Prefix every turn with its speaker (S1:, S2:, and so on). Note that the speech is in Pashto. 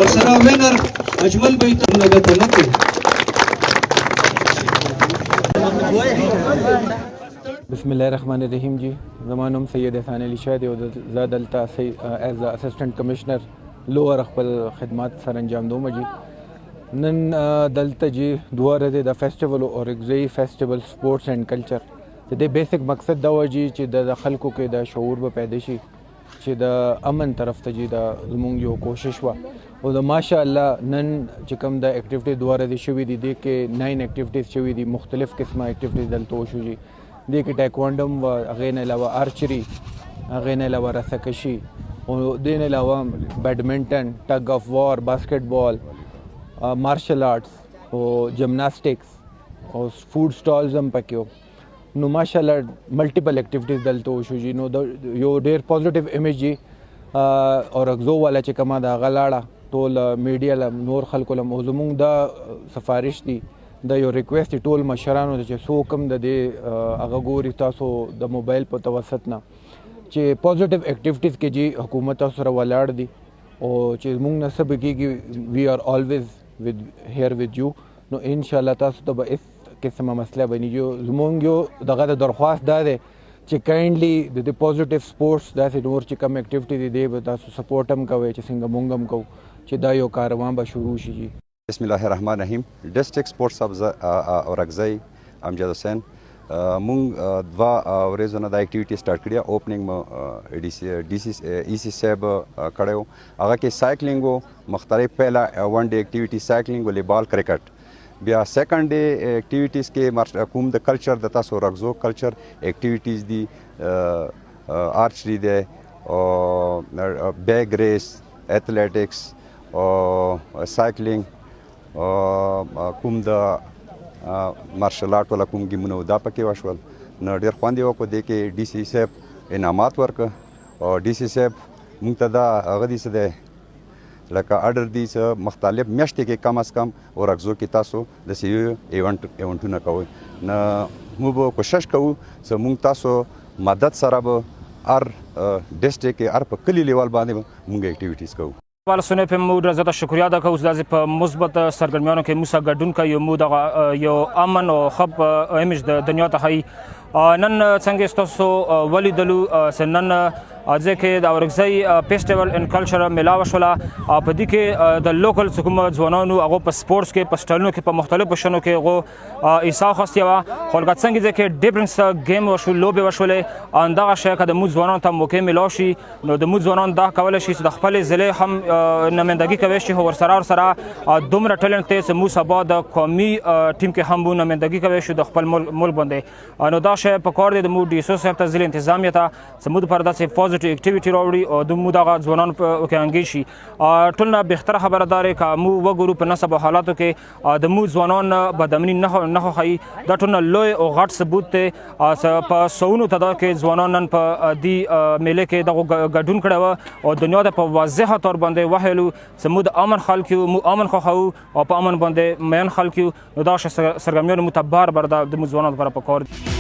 S1: ورسره وینر اجمل بیت نګته نه کوي.
S2: بسم الله الرحمن الرحیم جی زما نوم سید احسان علی شاه دی او زه دلته ایز اسسټنټ کمشنر لوور خپل خدمات سره انجام دوم جی. نن دلته جی دوه ورځې د فیسټیول اورګزی فیسټیول سپورټس اینڈ کلچر د دې بیسیک مقصد دا و جی چې د خلکو کې د شعور به پیدا شي چې د امن طرف ته جی د زمونږ یو کوشش وه او د ماشاءالله نن چې کوم د اکټیویټي دوه ورځې شوي دي دې کې 9 اکټیویټیز شوي دي مختلف قسمه اکټیویټیز دلته وشو جی. دې کې ټایکوانډم و هغې نه علاوه آرچري هغې نه علاوه رسکشي او دې نه علاوه بیډمنټن ټګ آف وار باسکټ بال مارشل آرټس او جمناسټکس او فوډ سټالز هم پکې وو. نو ماشاءالله ملټیپل اکټیویټیز دلته وشو جی. نو یو ډېر پازیټیو امیج جی اورګزو والا چې کومه د هغه لاړه ټول میډیا له نور خلکو له زموږ دا سفارش دی دا یو ریکویسټ دی ټول مشرانو ته چې څوک هم د دې هغه ګوري تاسو د موبایل په توسط نه چې پازیټیو اکټیویټیز کې جی حکومت تاسو سره ولاړ دی او چې موږ نه څه به کېږي وی آر آلویز هیر وذ یو. نو انشاءالله تاسو ته به هېڅ قسمه مسله به نه وي. زموږ یو دغه د درخواست دا دی چې کایندلی د دې پازیټیو سپورټس داسې نور چې کوم اکټیویټي دي دی به تاسو سپورټ هم کوئ چې څنګه موږ هم کوو چې دا یو کاروان به شروع شي جی.
S3: بسم الله الرحمن الرحیم. ډسټرکټ سپورټس اورګزی امجد حسین مونږ دوه ورځو نه دا اکټیویټي سٹارټ کړې. اوپننګ ای سی صاحب کړی هغه کې سایکلینګ و مختلف پهلا ون ډے اکټیویټي سایکلینګ والیبال کرکټ. بیا سیکنډ ډے اکټیویټیز کې کوم د کلچر د تاسو اورګزو کلچر اکټیویټیز دي آرچري دی او بیگ ریس ایتھلیټکس او سایکلینګ کوم د مارشل آرټ والا کوم ګیمونه دا پکې وشول. نو ډېر خوند یې وکړو. دې کې ډي سی صاحب انعامات ورکړه او ډي سی صاحب موږ ته دا هغه دي څه دی لکه اډر دي څه مختلف میاشتې کې کم از کم اورګزو کې تاسو داسې ایونټونه کوئ. نو موږ به کوشش کوو چې موږ تاسو مدد سره به هر ډسټرکټ کې هر په کلي لیول باندې به موږ اکټیویټیز کوو.
S4: والا سنې په مو زیاته شکریا ادا کوو داسې په مثبت سرګرمیانو کې موږ ګډون کوي مو دغه یو امن او خب امیج د دنیا ته هي نن څنګه تاسو ولیدلو سنن ځکه کې د اورګزی فیسټیول ان کلچر ملاوه شوله په دې کې د لوکل حکومت ځوانانو هغه په سپورټس کې په سټایلونو کې په مختلفو شنو کې هغه ایسا خاصه وا خلک څنګه ځکه ډیفرنس گیم وشو لوبه وشولې اندغه شی کده مو ځوانانو ته موقع ملاو شي نو د مو ځوانانو دا کول شي چې د خپل ضلع هم نمائندګي کوي شي ور سره دومره ټیلنټ ته چې مو سبا د قومي ټیم کې هم نمائندګي کوي شي د خپل ملک باندې نو دا شی په کار دی د مو ډي سو صاحب ته ضلع انتظامیه ته سمود پر داسې پوزټیو اکټیویټي راوړي او د مو دغه ځوانانو په کې انګیج شي. ټول نه بهتره خبره دار که مو وګورو په نسب حالاتو کې د مو ځوانان بدامني نه خوښي دا ټول لوی او غټ ثبوت ته په سونو تعداد کې ځوانان نن په دې میله کې دغه ګډون کړی و او دنیا ته په واضح تور باندې وهلو چې مو د امن خلک یو مو امن خوښو او په امن باندې مین خلک یو نو دا سرګرمیانو متبر بر د مو ځوانانو لپاره په کار